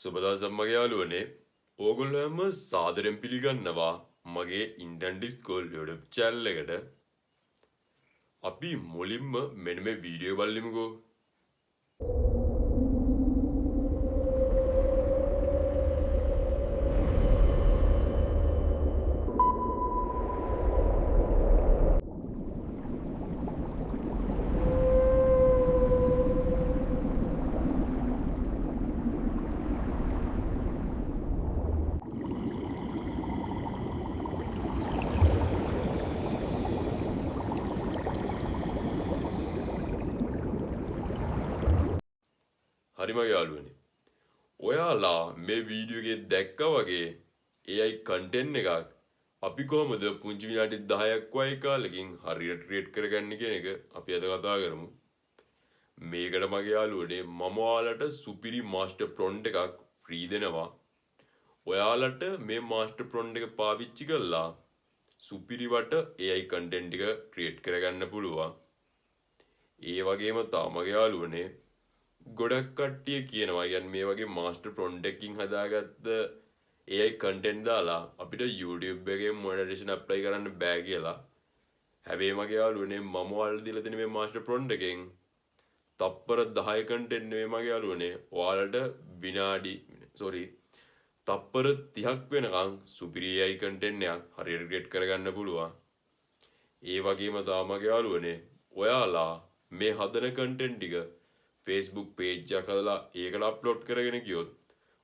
සුබදවසක් මගේ යාළුවනේ. ඕගොල්ලෝ හැම සාදරයෙන් පිළිගන්නවා මගේ ඉන්ඩියන් ඩිස්කෝල් YouTube channel එකට. අපි මුලින්ම මෙන්න මේ වීඩියෝ බලමුකෝ. හරි මගේ යාළුවනේ. ඔයාලා මේ වීඩියෝ එකේ දැක්කා වගේ AI content එකක් අපි කොහොමද පුංචි විනාඩි 10ක් වගේ කාලෙකින් හරියට ක්‍රියේට් කරගන්නේ කියන එක අපි අද කතා කරමු. මේකට මගේ යාළුවනේ මම ඔයාලට සුපිරි මාස්ටර් ප්‍රොම්ප්ට් එකක් ෆ්‍රී දෙනවා. ඔයාලට මේ මාස්ටර් ප්‍රොම්ප්ට් එක පාවිච්චි කරලා සුපිරිවට AI content එක ක්‍රියේට් කරගන්න පුළුවන්. ඒ වගේම මගේ යාළුවනේ ගොඩක් කට්ටිය කියනවා කියන්නේ මේ වගේ මාස්ටර් ප්‍රොම්ප්ට් එකකින් හදාගත්ත AI content දාලා අපිට YouTube එකේ මොනිටයිසේෂන් ඇප්ලයි කරන්න බෑ කියලා. හැබැයි මගේ යාළුවනේ මම ඔයාලට දීලා තියෙන මේ මාස්ටර් ප්‍රොම්ප්ට් එකෙන් තප්පර 10 content නෙවෙයි මගේ යාළුවනේ ඔයාලට තප්පර 30ක් වෙනකන් සුපිරි AI content එකක් හරියට ක්‍රියේට් කරගන්න පුළුවන්. ඒ වගේම මගේ යාළුවනේ ඔයාලා මේ හදන content ටික Facebook page එකක් හදලා ඒකට අප්ලෝඩ් කරගෙන ගියොත්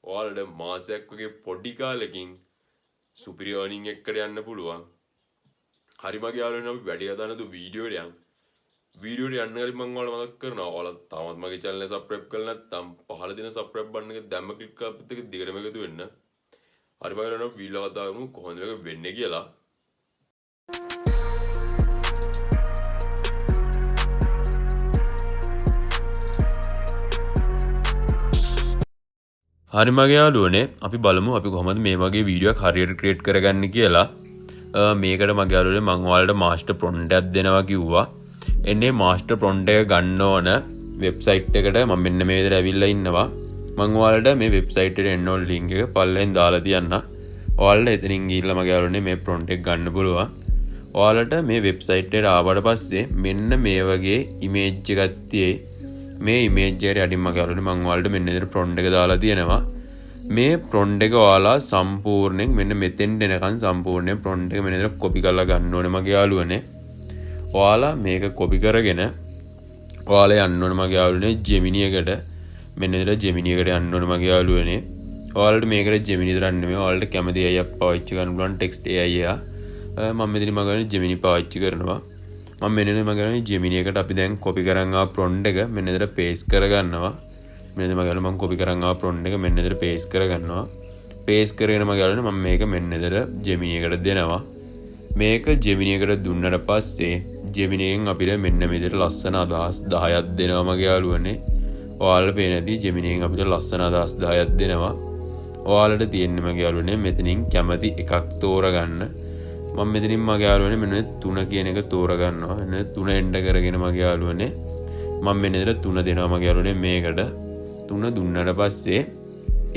ඔයාලට මාසයක් වගේ පොඩි කාලෙකින් සුපිරි earning එකකට යන්න පුළුවන්. හරි මගේ යාළුවනේ අපි වැඩි කතා නැතුව වීඩියෝ එකට යන්න. වීඩියෝ එකට යන්න කලින් මම ඔයාලට මතක් කරනවා ඔයාලා තාමත් මගේ channel එක subscribe කරලා නැත්නම් පහළ දෙන subscribe button එක දැම්ම click කරපුත් එක දිගටම එකතු වෙන්න. හරි මගේ යාළුවනේ වීඩියෝ කතා කරමු කොහොමද මේක වෙන්නේ කියලා. හරි මගේ යාළුවනේ අපි බලමු අපි කොහොමද මේ වගේ වීඩියෝ එකක් හරියට ක්‍රියේට් කරගන්නේ කියලා. මේකට මගේ යාළුවනේ මම ඔයාලට මාස්ටර් ප්‍රොම්ප්ට් එකක් දෙනවා කිව්වා. එන්නේ මාස්ටර් ප්‍රොම්ප්ට් එක ගන්න ඕන වෙබ්සයිට් එකට මම මෙන්න මේ විදිහට ඇවිල්ලා ඉන්නවා. මම ඔයාලට මේ වෙබ්සයිට් එකට එන්න ඕන ලින්ක් එක පල්ලෙන් දාලා තියන්න. ඔයාලට එතනින් ගිහිල්ලා මගේ යාළුවනේ මේ ප්‍රොම්ප්ට් එක ගන්න පුළුවන්. ඔයාලට මේ වෙබ්සයිට් එකට ආවට පස්සේ මෙන්න මේ වගේ ඉමේජ් එකක් තියෙයි. මේ ඉමේජ් එකට යටින් මගේ යාළුවනේ මම ඔයාලට මෙන්න විදිහට ප්‍රොම්ප්ට් එක දාලා තියෙනවා. මේ ප්‍රොම්ප්ට් එක ඔයාලා සම්පූර්ණයෙන් මෙන්න මෙතෙන් එනකන් සම්පූර්ණයෙන් ප්‍රොම්ප්ට් එක මෙන්න විදිහට කොපි කරලා ගන්න ඕනේ මගේ යාළුවනේ. ඔයාලා මේක කොපි කරගෙන ඔයාලා යන්න ඕනේ මගේ යාළුවනේ Gemini එකට. මෙන්න විදිහට Gemini එකට යන්න ඕනේ මගේ යාළුවනේ. ඔයාලට මේකට Gemini තරක් නෙමෙයි ඔයාලට කැමති AI එකක් පාවිච්චි කරන්න පුළුවන් text AI එක. මම මෙතන මගේ Gemini පාවිච්චි කරනවා. මම මෙන්න මගේ Gemini එකට අපි දැන් කොපි කරන් ආ ප්‍රොම්ප්ට් එක මෙන්න විදිහට paste කරගන්නවා. මෙන්න මම කොපි කරන් ආ ප්‍රොම්ප්ට් එක මෙන්න විදිහට paste කරගන්නවා. paste කරගෙන මම ගාලනේ මම මේක මෙන්න විදිහට Gemini එකට දෙනවා. මේක Gemini එකට දුන්නට පස්සේ Gemini එකෙන් අපිට මෙන්න මේ විදිහට ලස්සන අදහස් 10ක් දෙනවා මගේ යාළුවනේ. ඔයාලට පේනදී Gemini එකෙන් අපිට ලස්සන අදහස් 10ක් දෙනවා. ඔයාලට තියෙන්නේ මගේ යාළුවනේ මෙතනින් කැමති එකක් තෝරගන්න. මම මෙතනින් මගේ යාළුවනේ මෙන්න 3 කියන එක තෝරගන්නවා. එන්න 3 එන්ටර් කරගෙන මගේ යාළුවනේ මම මෙන්න විදිහට 3 දෙනවා මගේ යාළුවනේ මේකට. 3 දුන්නට පස්සේ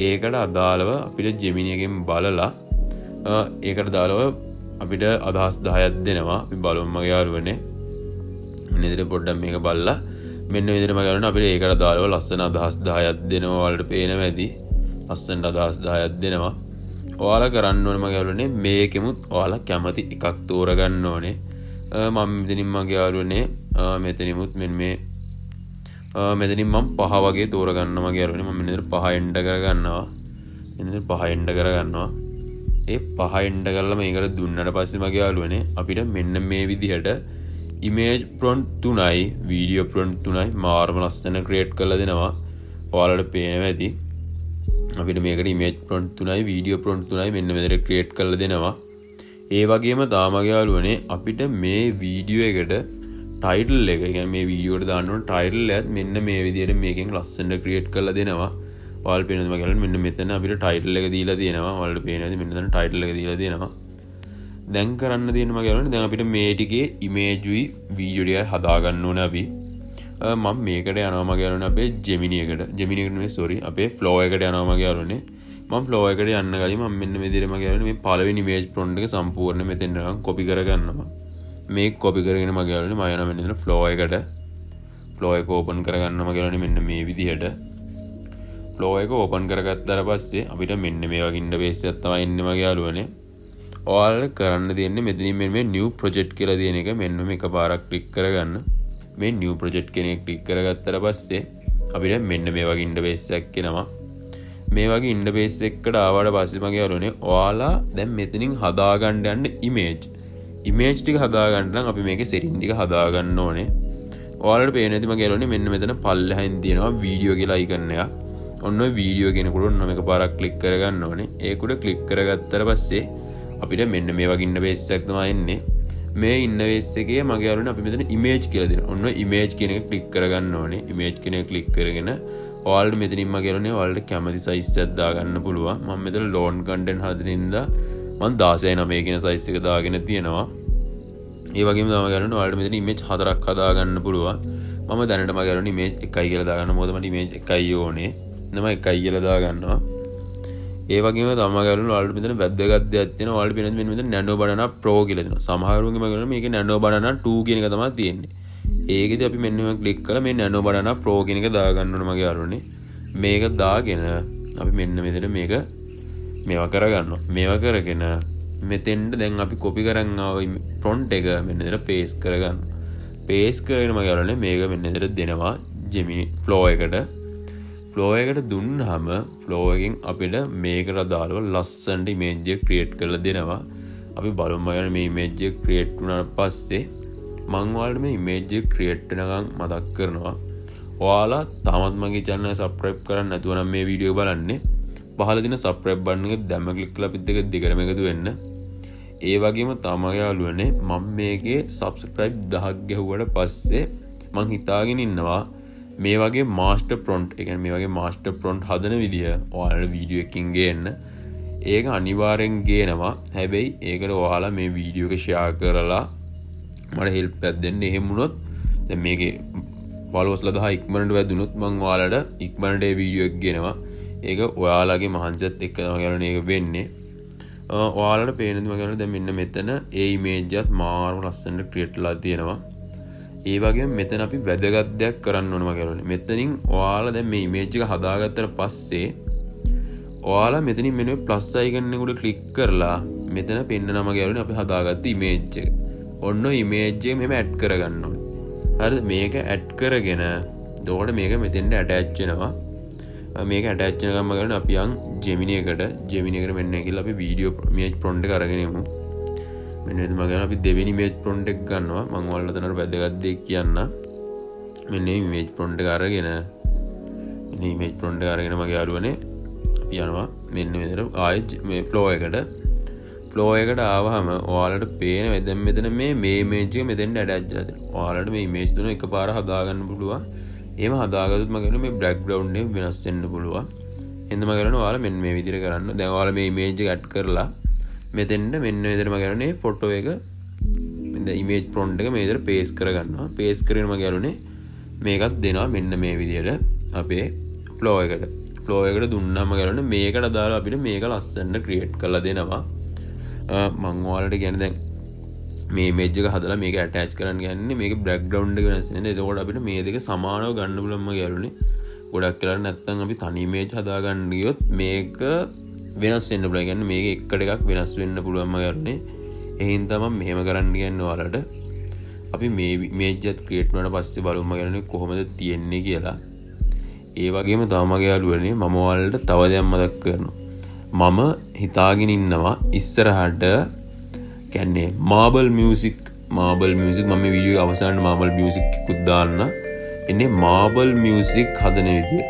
ඒකට අදාළව අපිට Gemini එකෙන් බලලා ඒකට දාලව අපිට අදහස් 10ක් දෙනවා. අපි බලමු මගේ යාළුවනේ. මෙන්න විදිහට පොඩ්ඩක් මේක බලලා මෙන්න විදිහට මගේ යාළුවනේ අපිට ඒකට දාලව ලස්සන අදහස් 10ක් දෙනවා. ඔයාලට පේනවා ඇති. ලස්සන අදහස් 10ක් දෙනවා. ඔයාලා කරන්න ඕනේ මගේ යාළුවනේ මේකෙමුත් ඔයාලා කැමති එකක් තෝරගන්න ඕනේ. මම මෙතනින් මගේ යාළුවනේ මෙතනිමුත් මෙතනින් මම 5 වගේ තෝරගන්නවා මගේ යාළුවනේ. මම මෙතන 5 එන්ටර් කරගන්නවා. මෙතන 5 එන්ටර් කරගන්නවා. ඒ 5 එන්ටර් කරලා මේකට දුන්නට පස්සේ මගේ යාළුවනේ අපිට මෙන්න මේ විදිහට ඉමේජ් ප්‍රොම්ප්ට් 3යි වීඩියෝ ප්‍රොම්ප්ට් 3යි මාර්ම ලස්සන ක්‍රියේට් කරලා දෙනවා. ඔයාලට පේනවා ඇති. අපිට මේකට ඉමේජ් ප්‍රොම්ප්ට් 3යි වීඩියෝ ප්‍රොම්ප්ට් 3යි මෙන්න මෙතන ක්‍රියේට් කරලා දෙනවා. ඒ වගේම මගේ යාළුවනේ අපිට මේ වීඩියෝ එකට ටයිටල් එක කියන්නේ මේ වීඩියෝ එකට දාන්න ඕන ටයිටල් එකත් මෙන්න මේ විදිහට මේකෙන් ලස්සනට ක්‍රියේට් කරලා දෙනවා. ඔයාලට පේනවද මගේ යාළුවනේ මෙන්න මෙතන අපිට ටයිටල් එක දීලා තියෙනවා. ඔයාලට පේනවද මෙන්න මෙතන ටයිටල් එක දීලා තියෙනවා. දැන් කරන්න තියෙන්නේ මගේ යාළුවනේ දැන් අපිට මේ ටිකේ ඉමේජ්ුයි වීඩියෝ ටිකයි හදා ගන්න ඕනේ අපි. මම මේකට යනවා මගේ යාළුවනේ අපේ Gemini එකට. Gemini එකට නෙමෙයි sorry අපේ Flow එකට යනවා මගේ යාළුවනේ. මම Flow එකට යන්න කලින් මම මෙන්න මේ විදිහට මගේ යාළුවනේ මේ පළවෙනි image prompt එක සම්පූර්ණ මෙතෙන් නිකන් copy කරගන්නවා. මේක copy කරගෙන මගේ යාළුවනේ මම යනවා මෙන්න මෙතන Flow එකට. Flow එක open කරගන්නවා මගේ යාළුවනේ මෙන්න මේ විදිහට. Flow එක open කරගත්තාට පස්සේ අපිට මෙන්න මේ වගේ interface එකක් තමයි එන්නේ මගේ යාළුවනේ. ඔයාලට කරන්න තියෙන්නේ මෙතනින් මෙන්න මේ new project කියලා තියෙන එක මෙන්න මේක පාරක් click කරගන්න. මේ new project කියන එක click කරගත්තාට පස්සේ අපිට මෙන්න මේ වගේ interface එකක් එනවා. මේ වගේ interface එකකට ආවට පස්සේ මගේ යාළුවනේ ඔයාලා දැන් මෙතනින් හදාගන්න යන්න image ටික හදාගන්න නම් අපි මේකේ setting ටික හදාගන්න ඕනේ. ඔයාලට පේන්නේ නැති මගේ යාළුවනේ මෙන්න මෙතන පල්ලෙහින් තියෙනවා video කියලා icon එක. ඔන්න ඔය video කෙනෙකුට ඔන්න මේක පාරක් click කරගන්න ඕනේ. ඒක උඩ click කරගත්තාට පස්සේ අපිට මෙන්න මේ වගේ interface එකක් තමයි එන්නේ. මේ interface එකේ මගේ යාළුවනේ අපි මෙතන image කියලා දෙනවා. ඔන්න image කියන එක click කරගන්න ඕනේ. image කියන එක click කරගෙන ඔයාලට මෙතනින් මගේ යාළුවනේ ඔයාලට කැමති size එකක් දාගන්න පුළුවන්. මම මෙතන long content හදන ඉඳලා මම 16:9 කියන size එක දාගෙන තියෙනවා. ඒ වගේම තමයි මගේ යාළුවනේ ඔයාලට මෙතන image 4ක් හදාගන්න පුළුවන්. මම දැනට මගේ යාළුවනේ image 1යි කියලා දාගන්න. මොකද මට image 1යි ඕනේ. නම 1යි කියලා දාගන්නවා. ඒ වගේම තමයි ගලන ඔයාලට මෙතන වැදගත් දෙයක් තියෙනවා. ඔයාලට පේනවා මෙන්න මෙතන Nano Banana Pro කියලා දෙනවා. සමහරුන්ගේ මම ගලන මේකේ Nano Banana 2 කියන එක තමයි තියෙන්නේ. ඒකෙදි අපි මෙන්න මේක ක්ලික් කරලා මේ Nano Banana Pro කියන එක දාගන්න ඕනේ මගේ යාළුවනේ. මේක දාගෙන අපි මෙන්න මෙතන මේක මේවා කරගන්නවා. මේවා කරගෙන මෙතෙන්ට දැන් අපි copy කරන් ආව prompt එක මෙන්න මෙතන paste කරගන්නවා. paste කරගෙන මගේ යාළුවනේ මේක මෙන්න මෙතන දෙනවා Gemini Flow එකට. Flow එකට දුන්නාම Flow එකෙන් අපිට මේකට අදාළව ලස්සනට image එක create කරලා දෙනවා. අපි බලමු මේ image එක create වුණාට පස්සේ මම ඔයාලට මේ image එක create වෙනකන් මතක් කරනවා. ඔයාලා තාමත් මගේ channel එක subscribe කරන්න නැතුව නම් මේ වීඩියෝ එක බලන්නේ. පහළ දින subscribe button එක දැම්ම click කරලා අපිත් එක්ක දිගටම එකතු වෙන්න. ඒ වගේම තමයි යාළුවනේ මම මේකේ subscribe 1000ක් ගැහුවට පස්සේ මං හිතාගෙන ඉන්නවා මේ වගේ master prompt ඒ කියන්නේ මේ වගේ master prompt හදන විදිය ඔයාලට වීඩියෝ එකකින් ගේන්න. ඒක අනිවාර්යෙන් ගේනවා. හැබැයි ඒකට ඔයාලා මේ වීඩියෝ එක share කරලා මට help එකක් දෙන්න. එහෙම වුණොත් දැන් මේකේ followers ලා 10 ඉක්මනට වැදුනොත් මම ඔයාලට ඉක්මනට ඒ වීඩියෝ එක ගේනවා. ඒක ඔයාලගේ මහන්සියත් එක්ක තමයි ඒක වෙන්නේ. ඔයාලට පේනද මම දැන් මෙන්න මෙතන ඒ image එකත් මාරම ලස්සනට create වෙලා තියෙනවා. ඒ වගේම මෙතන අපි වැදගත් දෙයක් කරන්න ඕනේ මගේ යාළුවනේ. මෙතනින් ඔයාලා දැන් මේ image එක හදාගත්තට පස්සේ ඔයාලා මෙතනින් මෙන්න මේ plus icon එක උඩ click කරලා මෙතන පෙන්නනවා මගේ යාළුවනේ අපි හදාගත්ත image එක. ඔන්න image එක මෙහෙම add කරගන්න ඕනේ. හරිද? මේක add කරගෙන එතකොට මේක මෙතෙන්ට attach වෙනවා. මේක attach වෙනකම් මගේ යාළුවනේ අපි යන් Gemini එකට මෙන්න කියලා අපි video image prompt එක අරගෙන යමු. මෙන්න මෙතන මම අපි දෙවෙනි image prompt එක ගන්නවා. මම ඔයාලට උතනට වැදගත් දෙයක් කියන්න. මෙන්න මේ image prompt එක අරගෙන මෙන්න image prompt එක අරගෙන මගේ යාළුවනේ අපි යනවා මෙන්න මෙතන ආයෙත් මේ flow එකට ආවහම ඔයාලට පේන දැන් මෙතන මේ image එක මෙතෙන්ට attach වෙලා තියෙනවා. ඔයාලට මේ image තුන එකපාර හදාගන්න පුළුවන්. එහෙම හදාගත්තොත් මම කියන්නේ මේ background එක වෙනස් වෙන්න පුළුවන්. එහෙනම් මම කියන්නේ ඔයාලා මෙන්න මේ විදිහට කරන්න. දැන් ඔයාලා මේ image එක add කරලා මෙතෙන්ට මෙන්න මෙතන මම කියන්නේ ෆොටෝ එක මෙන්න image prompt එක මේ විදිහට paste කරගන්නවා. paste කරගෙන මම කියන්නේ මේකත් දෙනවා මෙන්න මේ විදිහට අපේ flow එකට දුන්නාම කියන්නේ මේකට අදාළව අපිට මේක ලස්සනට create කරලා දෙනවා. මම ඔයාලට කියන්නේ දැන් මේ image එක හදලා මේක attach කරන්න කියන්නේ මේක background එක වෙනස් වෙනවා. එතකොට අපිට මේ දෙක සමානව ගන්න පුළුවන් මම කියන්නේ. ගොඩක් වෙලාවට නැත්තම් අපි තනි image හදාගන්න ගියොත් මේක වෙනස් වෙන්න පුළුවන්. කියන්නේ මේක එකට එකක් වෙනස් වෙන්න පුළුවන් මම කියන්නේ. එහෙනම් තමයි මෙහෙම කරන්න කියන්නේ ඔයාලට. අපි මේ image එක create වුණාට පස්සේ බලමු මම කියන්නේ කොහොමද තියෙන්නේ කියලා. ඒ වගේම තමයි මගේ යාළුවනේ මම ඔයාලට තව දෙයක් මතක් කරනවා. මම හිතාගෙන ඉන්නවා ඉස්සරහට කියන්නේ marble music මම මේ වීඩියෝ එක අවසානයේ marble music එකකුත් දාන්න. එන්නේ marble music හදන විදිය.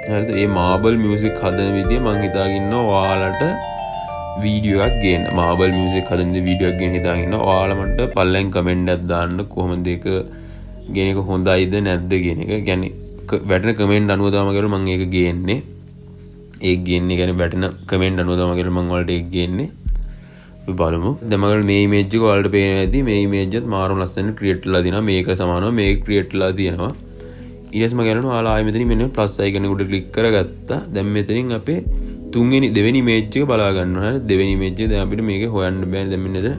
හරිද? මේ marble music හදන විදිය මම හිතාගෙන ඉන්නවා ඔයාලට වීඩියෝ එකක් ගේන්න. marble music හදන වීඩියෝ එකක් ගේන්න හිතාගෙන ඉන්නවා. ඔයාලා මට පල්ලෙන් කමෙන්ට් එකක් දාන්න කොහොමද ඒක ගෙන එක හොඳයිද නැද්ද කියන එක. කියන්නේ වැටෙන කමෙන්ට් අනුව තමයි කියලා මම ඒක ගේන්නේ. ඒක ගේන්නේ කියන්නේ වැටෙන කමෙන්ට් අනුව තමයි කියලා මම ඔයාලට ඒක ගේන්නේ. අපි බලමු. දැන් මම මේ image එක ඔයාලට පේනවා ඇති. මේ image එකත් මාරම ලස්සනට create කරලා දිනවා. මේක සමානව මේක create කරලා තියෙනවා. ඊට පස්සේ මම ඔයාලා ආයෙ මෙතනින් මෙන්න ප්ලස් අයිකන් එක උඩ ක්ලික් කරගත්තා. දැන් මෙතනින් අපේ දෙවෙනි ඉමේජ් එක බලා ගන්නවා. හරි දෙවෙනි ඉමේජ් එක දැන් අපිට මේක හොයන්න බෑනේ. දැන් මෙන්න එතන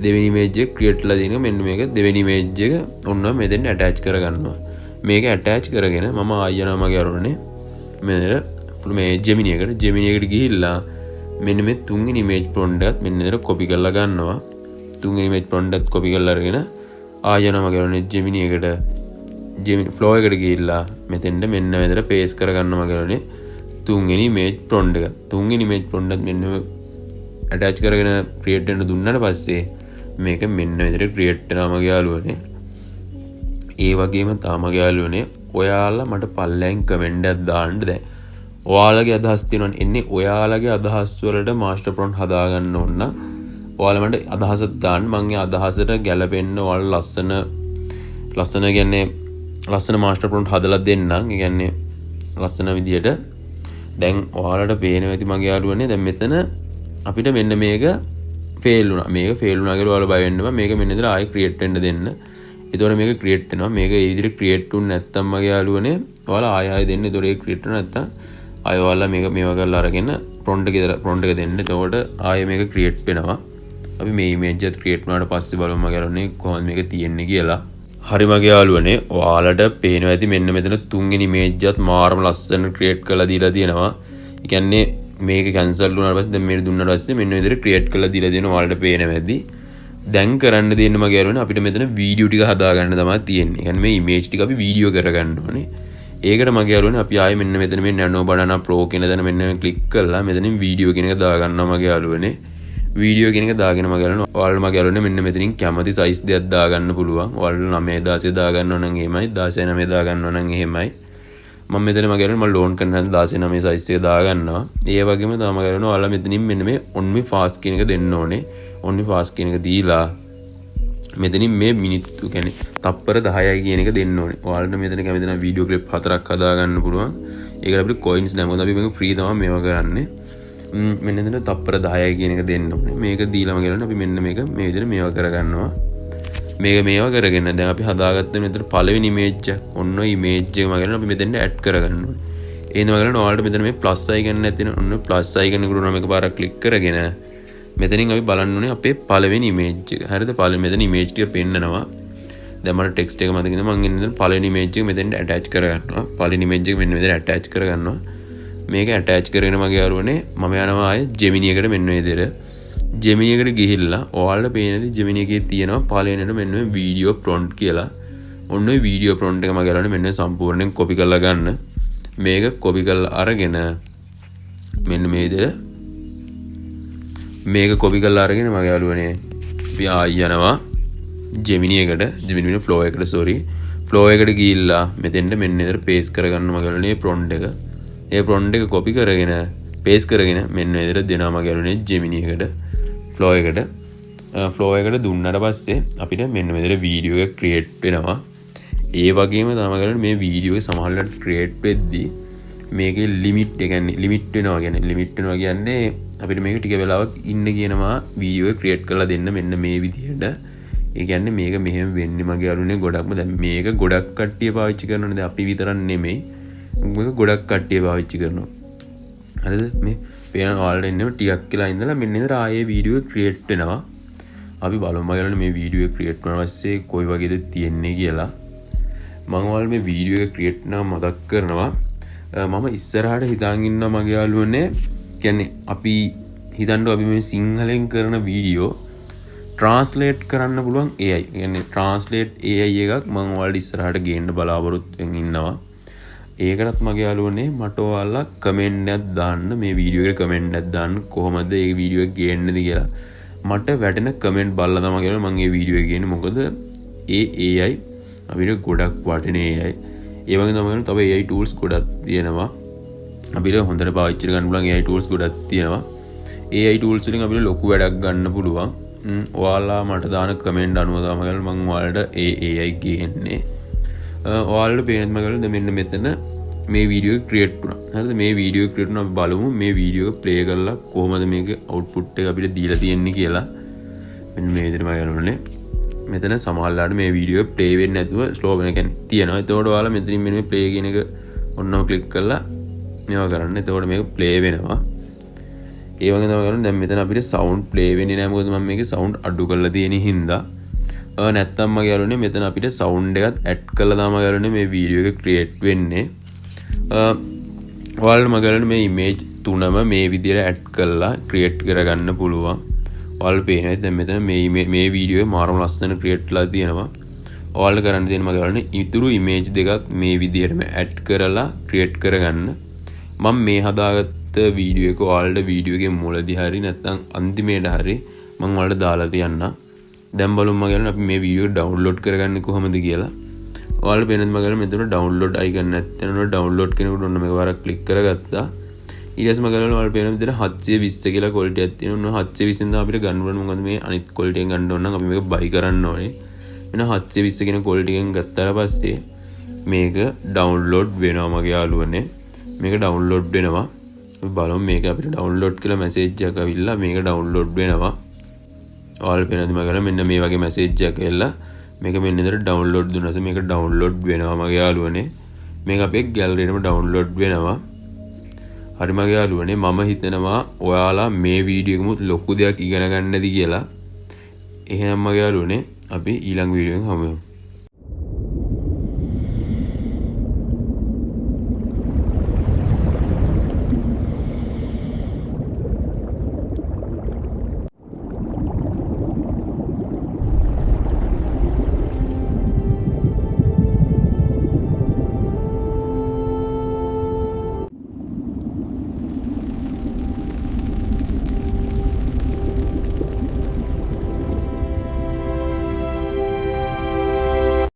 දෙවෙනි ඉමේජ් එක ක්‍රියේට් කරලා දෙනවා. මෙන්න මේක දෙවෙනි ඉමේජ් එක ඔන්න මෙතෙන් ඇටච් කරගන්නවා. මේක ඇටච් කරගෙන මම ආයෙනවා මගේ අරෝනේ මෙන්න මේ ජෙමිනි එකට ගිහිල්ලා මෙන්න මේ තුන්වෙනි ඉමේජ් ප්‍රොම්ප්ට් එකත් මෙන්න මෙතන කොපි කරලා ගන්නවා. තුන්වෙනි ඉමේජ් ප්‍රොම්ප්ට් එකත් කොපි කරලා අරගෙන ආයෙනවා මගේ අරෝනේ ජෙමිනි ෆ්ලෝ එකට ගිහිල්ලා මෙතෙන්ට මෙන්න මෙතන පේස්ට් කරගන්නවා මගේ අරෝනේ තුන්වෙනි ඉමේජ් ප්‍රොම්ප්ට් එක. තුන්වෙනි ඉමේජ් ප්‍රොම්ප්ට් එකත් මෙන්න ඇටච් කරගෙන ක්‍රියේට් වෙන්න දුන්නාට පස්සේ මේක මෙන්න මෙතන ක්‍රියේට් වෙනවා මගේ යාළුවනේ. ඒ වගේම තාමගේ යාළුවනේ ඔයාලා මට පල්ලෙන් කමෙන්ට් එකක් දාන්න දැන්. ඔයාලගේ අදහස් තියෙනවනේ එන්නේ ඔයාලගේ අදහස් වලට මාස්ටර් ප්‍රොම්ප්ට් හදාගන්න ඕන නම් ඔයාලා මට අදහසක් දාන්න. මම ඒ අදහසට ගැලපෙන්න ඔයාලා ලස්සන කියන්නේ ලස්සන මාස්ටර් ප්‍රොම්ප්ට් හදලා දෙන්නම්. ඒ කියන්නේ ලස්සන විදියට දැන් ඔයාලට පේනවා ඇති මගේ යාළුවනේ දැන් මෙතන අපිට මෙන්න මේක ෆේල් වුණා. මේක ෆේල් වුණා කියලා ඔයාලා බය වෙන්න එපා. මේක මෙන්න ඉඳලා ආයෙ ක්‍රියේට් වෙන්න දෙන්න. ඒතකොට මේක ක්‍රියේට් වෙනවා. මේක ඒ විදිහට ක්‍රියේට් වුනේ නැත්තම් මගේ යාළුවනේ ඔයාලා ආයෙ දෙන්න. ඒතකොට ඒක ක්‍රියේට් වෙනවා නැත්තම් ආයෙ ඔයාලා මේවා කරලා අරගෙන ප්‍රොම්ප්ට් එක දෙන්න. එතකොට ආයෙ මේක ක්‍රියේට් වෙනවා. අපි මේ ඉමේජ් එක ක්‍රියේට් වුණාට පස්සේ බලමු මගේ යාළුවනේ කොහොමද මේක තියෙන්නේ කියලා. හරි මගේ යාළුවනේ ඔයාලට පේනවා ඇති මෙන්න මෙතන තුන්වෙනි ඉමේජ් එකත් මාරම ලස්සන ක්‍රියේට් කරලා දීලා තියෙනවා. ඒ කියන්නේ මේක කැන්සල් වුණාට පස්සේ දැන් මේක දුන්නාට පස්සේ මෙන්න විදිහට ක්‍රියේට් කරලා දීලා දෙනවා. ඔයාලට පේනවා ඇති. දැන් කරන්න දෙන්න මගේ යාළුවනේ අපිට මෙතන වීඩියෝ ටික හදාගන්න තමයි තියෙන්නේ. يعني මේ ඉමේජ් ටික අපි වීඩියෝ කරගන්න ඕනේ. ඒකට මගේ යාළුවනේ අපි ආයෙ මෙන්න මෙතන මේ නනෝ බනනා ප්‍රෝ කියන දන මෙන්න මේ ක්ලික් කරලා මෙතනින් වීඩියෝ කියන එක දාගන්නවා මගේ යාළුවනේ. වීඩියෝ කියන එක දාගෙන මගේ යාළුවනේ ඔයාලා මගේ යාළුවනේ මෙන්න මෙතනින් කැමති සයිස් දෙයක් දාගන්න පුළුවන්. ඔයාලා 916 දාගන්න ඕන නම් එහෙමයි 16:9 දාගන්න ඕන නම් එහෙමයි. මම මෙතන මගේ යාළුවනේ මම ලෝන් කරන 16:9 සයිස් එක දාගන්නවා. ඒ වගේම තමයි මගේ යාළුවනේ ඔයාලා මෙතනින් මෙන්න මේ only fast කියන එක දෙන්න ඕනේ. only fast කියන එක දීලා මෙතනින් මේ මිනිත්තු කියන්නේ තප්පර 10යි කියන එක දෙන්න ඕනේ. ඔයාලට මෙතන කැමති නම් වීඩියෝ ක්ලිප් 4ක් හදා ගන්න පුළුවන්. ඒකට අපිට කොයින්ස් නැහැ. මොකද අපි මේක ෆ්‍රී තමයි මේවා කරන්නේ. මෙන්න එතන තප්පර 10යි කියන එක දෙන්න ඕනේ. මේක දීලාම ගලන අපි මෙන්න මේක මේ විදිහට මේවා කරගන්නවා. මේවා කරගෙන දැන් අපි හදාගත්ත මෙතන පළවෙනි ඉමේජ් එක ඔන්න ඔය ඉමේජ් එක මගලන අපි මෙතෙන්ට ඇඩ් කරගන්න ඕනේ. ඒ නමගලන ඔයාලට මෙතන මේ ප්ලස් අයිකන් නැති තියෙන ඔන්න ප්ලස් අයිකන් එක උඩ මේක පාරක් ක්ලික් කරගෙන මෙතනින් අපි බලන්න ඕනේ අපේ පළවෙනි ඉමේජ් එක. හරිද? මෙතන ඉමේජ් ටික පෙන්නනවා. දැන් මට ටෙක්ස්ට් එක මතක ඉඳන් මම ඉන්න පළවෙනි ඉමේජ් එක මෙතෙන්ට ඇටච් කරගන්නවා. පළවෙනි ඉමේජ් එක මෙන්න මෙතන ඇටච් කරගන්නවා. මේක ඇටච් කරගෙන මගේ යාළුවනේ මම යනවා ආයේ ජෙමිනි එකට මෙන්න මේ විදිහට. ජෙමිනි එකට ගිහිල්ලා ඔයාලට පේනදී ජෙමිනි එකේ තියෙනවා පළවෙනිට මෙන්න මේ වීඩියෝ ප්‍රොම්ප්ට් කියලා. ඔන්න ඔය වීඩියෝ ප්‍රොම්ප්ට් එක මගේ යාළුවනේ මෙන්න සම්පූර්ණයෙන් කොපි කරලා ගන්න. මේක කොපි කරලා අරගෙන මෙන්න මේ විදිහට මේක කොපි කරලා අරගෙන මගේ යාළුවනේ අපි ආයි යනවා ජෙමිනි ෆ්ලෝ එකට ගිහිල්ලා මෙතෙන්ට මෙන්න ඉතර පේස්ට් කරගන්න මගේ යාළුවනේ ප්‍රොම්ප්ට් එක. ඒ ප්‍රොම්ප්ට් එක කොපි කරගෙන පේස්ට් කරගෙන මෙන්න ඉතර දෙනවා මගේ යාළුවනේ ජෙමිනි එකට ෆ්ලෝ එකට දුන්නාට පස්සේ අපිට මෙන්න මෙතන වීඩියෝ එක ක්‍රියේට් වෙනවා. ඒ වගේම තමයි මේ වීඩියෝ එක සමහරවිට ක්‍රියේට් වෙද්දී මේකේ ලිමිට් වෙනවා කියන්නේ අපිට මේක ටික වෙලාවක් ඉන්න කියනවා වීඩියෝ එක ක්‍රියේට් කරලා දෙන්න මෙන්න මේ විදිහට. ඒ කියන්නේ මේක මෙහෙම වෙන්නේ මගේ අරුනේ ගොඩක්ම දැන් මේක ගොඩක් කට්ටිය පාවිච්චි කරනවානේ. දැන් අපි විතරක් නෙමෙයි. මේක ගොඩක් කට්ටිය පාවිච්චි කරනවා. හරිද? මේ පේන ඔයාලට එන්නේ ටිකක් කියලා ඉඳලා මෙන්න ඉතර ආයේ වීඩියෝ එක ක්‍රියේට් වෙනවා. අපි බලමු මගේ මේ වීඩියෝ එක ක්‍රියේට් වුණාට පස්සේ කොයි වගේද තියෙන්නේ කියලා. මම ඔයාලට මේ වීඩියෝ එක ක්‍රියේට් කරනවා මතක් කරනවා. මම ඉස්සරහට හිතාගෙන ඉන්නවා මගේ යාළුවනේ කියන්නේ අපි හිතන්න අපි මේ සිංහලෙන් කරන වීඩියෝ ට්‍රාන්ස්ලේට් කරන්න පුළුවන් AI. කියන්නේ ට්‍රාන්ස්ලේට් AI එකක් මම ඔයාලට ඉස්සරහට ගේන්න බලාපොරොත්තු වෙමින් ඉන්නවා. ඒකටත් මගේ යාළුවනේ මට ඔයාලා කමෙන්ට් එකක් දාන්න මේ වීඩියෝ එකට කමෙන්ට් එකක් දාන්න කොහොමද මේ වීඩියෝ එක ගේන්නේද කියලා. මට වැටෙන කමෙන්ට් බලලා තමයි කියලා මම මේ වීඩියෝ එක ගේන්නේ. මොකද ඒ AI අපිට ගොඩක් වටින AI. ඒ වගේ තමයි තව AI tools ගොඩක් තියෙනවා. අපිට හොඳට පාවිච්චි කරගන්න පුළුවන් AI tools ගොඩක් තියෙනවා. AI tools වලින් අපිට ලොකු වැඩක් ගන්න පුළුවන්. ඔයාලා මට දාන කමෙන්ට් අනුව තමයි මම ඔයාලට AI ගේන්නේ. ඔයාලට පේනත් මගල මෙන්න මෙතන මේ වීඩියෝ එක ක්‍රියේට් වුණා. හරිද? මේ වීඩියෝ එක ක්‍රියේට් වුණා. අපි බලමු මේ වීඩියෝ එක ප්ලේ කරලා කොහොමද මේක අවුට්පුට් එක අපිට දීලා තියෙන්නේ කියලා. මෙන්න මේ විදිහට මම යනෝනේ. මෙතන සමහරලාට මේ වීඩියෝ ප්ලේ වෙන්නේ නැතුව ස්ලෝ වෙන කෙනෙක් තියෙනවා. එතකොට ඔයාලා මෙතනින් මෙන්න මේ ප්ලේ කියන එක ඔන්නම ක්ලික් කරලා මේවා කරන්න. එතකොට මේක ප්ලේ වෙනවා. ඒ වගේ තමයි කරන්නේ. දැන් මෙතන අපිට සවුන්ඩ් ප්ලේ වෙන්නේ නැහැ. මොකද මම මේකේ සවුන්ඩ් අඩු කරලා තියෙන හින්දා. නැත්තම් මගේ යාළුවනේ මෙතන අපිට සවුන්ඩ් එකත් ඇඩ් කරලා තමයි යාළුවනේ මේ වීඩියෝ එක ක්‍රියේට් වෙන්නේ. ඔයාලට මගේ යාළුවනේ මේ ඉමේජ් තුනම මේ විදිහට ඇඩ් කරලා ක්‍රියේට් කරගන්න පුළුවන්. ඔයාලට පේනවා දැන් මෙතන මේ වීඩියෝ එක මාරම ලස්සන ක්‍රියේට්ලා තියෙනවා. ඔයාලට කරන්න තියෙන මගේ යාළුවනේ ඉතුරු ඉමේජ් දෙකත් මේ විදිහටම ඇඩ් කරලා ක්‍රියේට් කරගන්න. මම මේ හදාගත්ත වීඩියෝ එක ඔයාලට වීඩියෝ එකේ මුලදී හරි නැත්නම් අන්තිමේට හරි මම ඔයාලට දාලා තියන්නම්. දැන් බලමු මගේලා අපි මේ වීඩියෝ ඩවුන්ලෝඩ් කරගන්නේ කොහොමද කියලා. ඔයාලට පේනද මගේලා මෙතන ඩවුන්ලෝඩ් අයිකන් නැත්නම් ඩවුන්ලෝඩ් කෙනෙකුට ඔන්න මේක වරක් ක්ලික් කරගත්තා. ඊට පස්සේ මගේලා ඔයාලට පේන මෙතන 720 කියලා quality එකක් තියෙනවා. 720 ඉඳන් අපිට ගන්න ඕන මොකද මේ අනිත් quality එකෙන් ගන්න ඕන නම් අපි මේක buy කරන්න ඕනේ. එන 720 කියන quality එකෙන් ගත්තාට පස්සේ මේක ඩවුන්ලෝඩ් වෙනවා මගේ යාළුවනේ. මේක ඩවුන්ලෝඩ් වෙනවා. අපි බලමු මේක අපිට ඩවුන්ලෝඩ් කියලා මැසේජ් එකක් අවිල්ලා මේක ඩවුන්ලෝඩ් වෙනවා. ඔයාලට පේනද මගේලා මෙන්න මේ වගේ මැසේජ් එකක් එල්ල මේක මෙන්න ඉතර ඩවුන්ලෝඩ් දුන්නාස මේක ඩවුන්ලෝඩ් වෙනවා මගේ යාළුවනේ. මේක අපේ ගැලරියේම ඩවුන්ලෝඩ් වෙනවා. හරි මගේ යාළුවනේ මම හිතනවා ඔයාලා මේ වීඩියෝ එකමුත් ලොකු දෙයක් ඉගෙන ගන්නද කියලා. එහෙනම් මගේ යාළුවනේ අපි ඊළඟ වීඩියෝ එකෙන් හමු වෙමු.